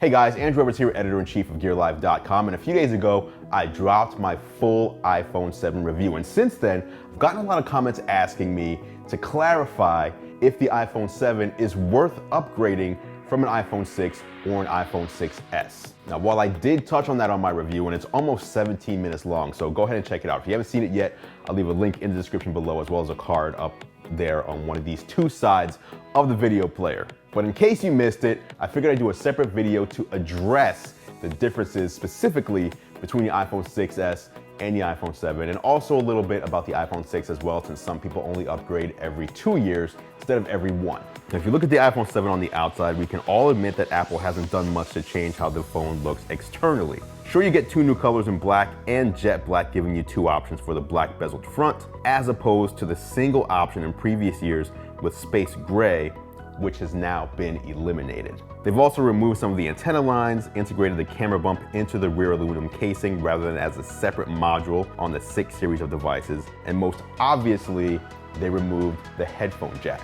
Hey guys, Andru here, editor-in-chief of GearLive.com, and a few days ago, I dropped my full iPhone 7 review, and since then, I've gotten a lot of comments asking me to clarify if the iPhone 7 is worth upgrading from an iPhone 6 or an iPhone 6s. Now, while I did touch on that on my review, and it's almost 17 minutes long, so go ahead and check it out. If you haven't seen it yet, I'll leave a link in the description below, as well as a card up there on one of these two sides of the video player. But in case you missed it, I figured I'd do a separate video to address the differences specifically between the iPhone 6s and the iPhone 7, and also a little bit about the iPhone 6 as well, since some people only upgrade every 2 years instead of every 1. Now, if you look at the iPhone 7 on the outside, we can all admit that Apple hasn't done much to change how the phone looks externally. Sure, you get 2 new colors in black and jet black, giving you 2 options for the black bezeled front, as opposed to the single option in previous years with space gray, which has now been eliminated. They've also removed some of the antenna lines, integrated the camera bump into the rear aluminum casing rather than as a separate module on the 6 series of devices, and most obviously, they removed the headphone jack.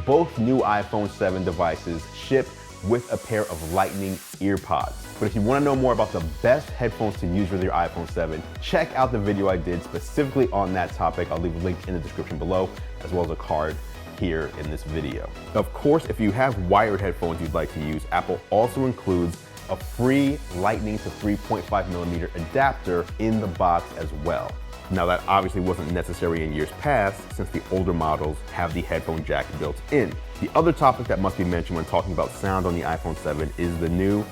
Both new iPhone 7 devices ship with a pair of Lightning ear pods. But if you want to know more about the best headphones to use with your iPhone 7, check out the video I did specifically on that topic. I'll leave a link in the description below, as well as a card here in this video. Of course, if you have wired headphones you'd like to use, Apple also includes a free Lightning to 3.5mm adapter in the box as well. Now, that obviously wasn't necessary in years past, since the older models have the headphone jack built in. The other topic that must be mentioned when talking about sound on the iPhone 7 is the new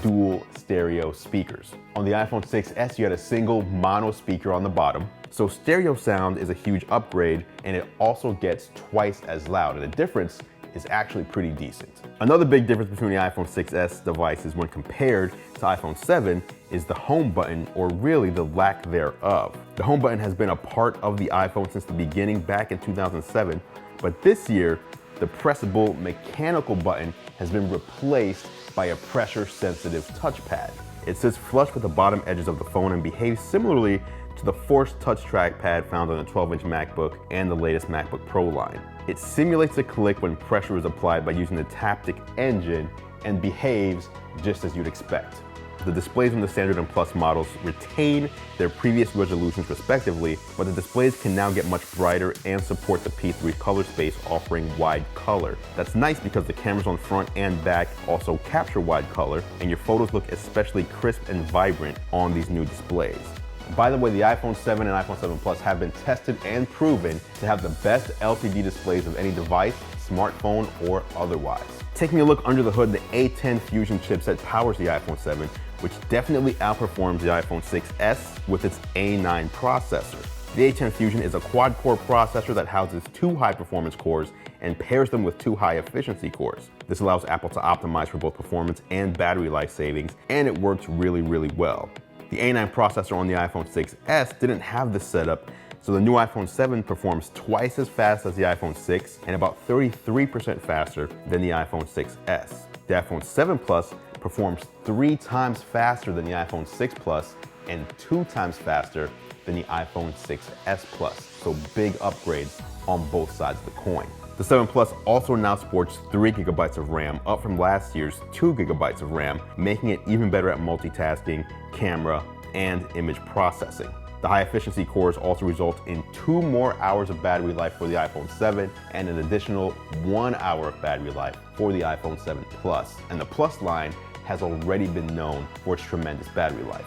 dual stereo speakers. On the iPhone 6s, you had a single mono speaker on the bottom, so stereo sound is a huge upgrade, and it also gets twice as loud, and the difference is actually pretty decent. Another big difference between the iPhone 6s devices when compared to iPhone 7 is the home button, or really the lack thereof. The home button has been a part of the iPhone since the beginning back in 2007, but this year, the pressable mechanical button has been replaced by a pressure-sensitive touchpad. It sits flush with the bottom edges of the phone and behaves similarly to the Force Touch trackpad found on the 12-inch MacBook and the latest MacBook Pro line. It simulates a click when pressure is applied by using the Taptic engine and behaves just as you'd expect. The displays on the Standard and Plus models retain their previous resolutions respectively, but the displays can now get much brighter and support the P3 color space, offering wide color. That's nice because the cameras on front and back also capture wide color, and your photos look especially crisp and vibrant on these new displays. By the way, the iPhone 7 and iPhone 7 Plus have been tested and proven to have the best LCD displays of any device, smartphone or otherwise. Taking a look under the hood, the A10 Fusion chipset powers the iPhone 7, which definitely outperforms the iPhone 6s with its A9 processor. The A10 Fusion is a quad-core processor that houses 2 high-performance cores and pairs them with 2 high-efficiency cores. This allows Apple to optimize for both performance and battery life savings, and it works really, really well. The A9 processor on the iPhone 6s didn't have this setup, so the new iPhone 7 performs twice as fast as the iPhone 6 and about 33% faster than the iPhone 6s. The iPhone 7 Plus performs 3 times faster than the iPhone 6 Plus and 2 times faster than the iPhone 6s Plus, so big upgrades on both sides of the coin. The 7 Plus also now sports 3 GB of RAM, up from last year's 2 GB of RAM, making it even better at multitasking, camera, and image processing. The high-efficiency cores also result in 2 more hours of battery life for the iPhone 7 and an additional 1 hour of battery life for the iPhone 7 Plus. And the Plus line has already been known for its tremendous battery life.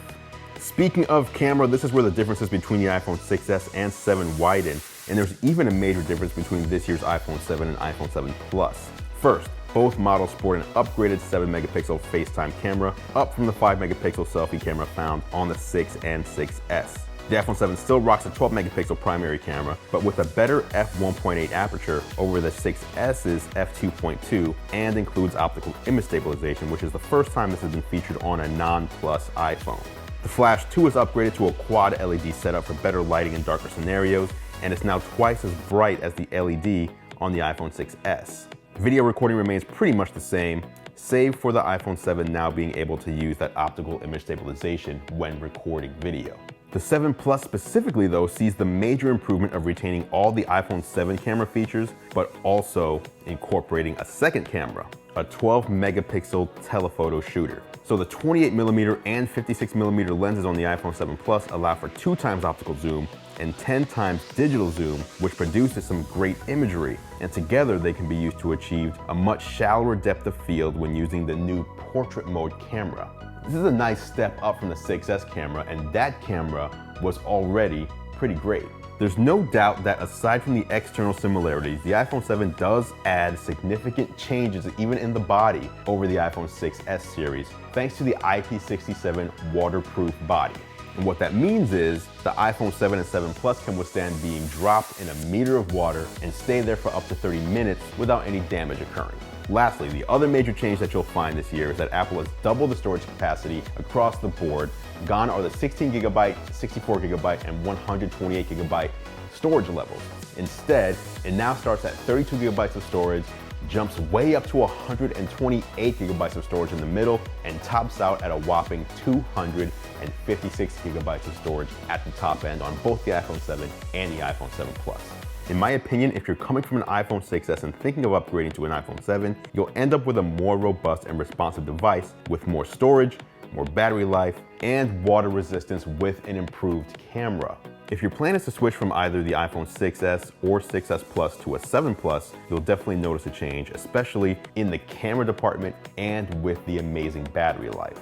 Speaking of camera, this is where the differences between the iPhone 6s and 7 widen, and there's even a major difference between this year's iPhone 7 and iPhone 7 Plus. First, both models sport an upgraded 7-megapixel FaceTime camera, up from the 5-megapixel selfie camera found on the 6 and 6s. The iPhone 7 still rocks a 12-megapixel primary camera, but with a better f1.8 aperture over the 6s's f2.2, and includes optical image stabilization, which is the first time this has been featured on a non-Plus iPhone. The Flash 2 is upgraded to a quad LED setup for better lighting in darker scenarios, and it's now twice as bright as the LED on the iPhone 6s. Video recording remains pretty much the same, save for the iPhone 7 now being able to use that optical image stabilization when recording video. The 7 Plus specifically, though, sees the major improvement of retaining all the iPhone 7 camera features, but also incorporating a second camera. a 12 megapixel telephoto shooter. So the 28mm and 56mm lenses on the iPhone 7 Plus allow for 2 times optical zoom and 10 times digital zoom, which produces some great imagery. And together they can be used to achieve a much shallower depth of field when using the new portrait mode camera. This is a nice step up from the 6S camera, and that camera was already pretty great. There's no doubt that aside from the external similarities, the iPhone 7 does add significant changes even in the body over the iPhone 6S series, thanks to the IP67 waterproof body. And what that means is the iPhone 7 and 7 Plus can withstand being dropped in a meter of water and stay there for up to 30 minutes without any damage occurring. Lastly, the other major change that you'll find this year is that Apple has doubled the storage capacity across the board. Gone are the 16GB, 64GB, and 128GB storage levels. Instead, it now starts at 32GB of storage, jumps way up to 128GB of storage in the middle, and tops out at a whopping 256GB of storage at the top end on both the iPhone 7 and the iPhone 7 Plus. In my opinion, if you're coming from an iPhone 6S and thinking of upgrading to an iPhone 7, you'll end up with a more robust and responsive device with more storage, more battery life, and water resistance with an improved camera. If your plan is to switch from either the iPhone 6S or 6S Plus to a 7 Plus, you'll definitely notice a change, especially in the camera department and with the amazing battery life.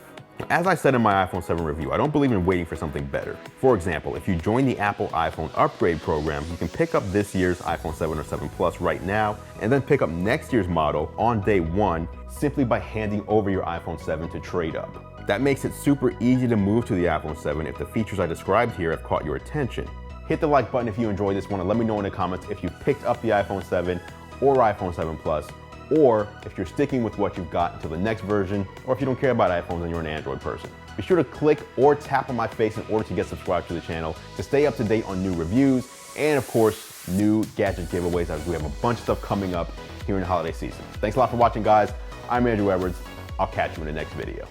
As I said in my iPhone 7 review, I don't believe in waiting for something better. For example, if you join the Apple iPhone upgrade program, you can pick up this year's iPhone 7 or 7 Plus right now, and then pick up next year's model on day 1 simply by handing over your iPhone 7 to trade up. That makes it super easy to move to the iPhone 7 if the features I described here have caught your attention. Hit the like button if you enjoyed this one, and let me know in the comments if you picked up the iPhone 7 or iPhone 7 Plus, or if you're sticking with what you've got until the next version, or if you don't care about iPhones and you're an Android person. Be sure to click or tap on my face in order to get subscribed to the channel to stay up to date on new reviews and, of course, new gadget giveaways, as we have a bunch of stuff coming up here in the holiday season. Thanks a lot for watching, guys. I'm Andrew Edwards. I'll catch you in the next video.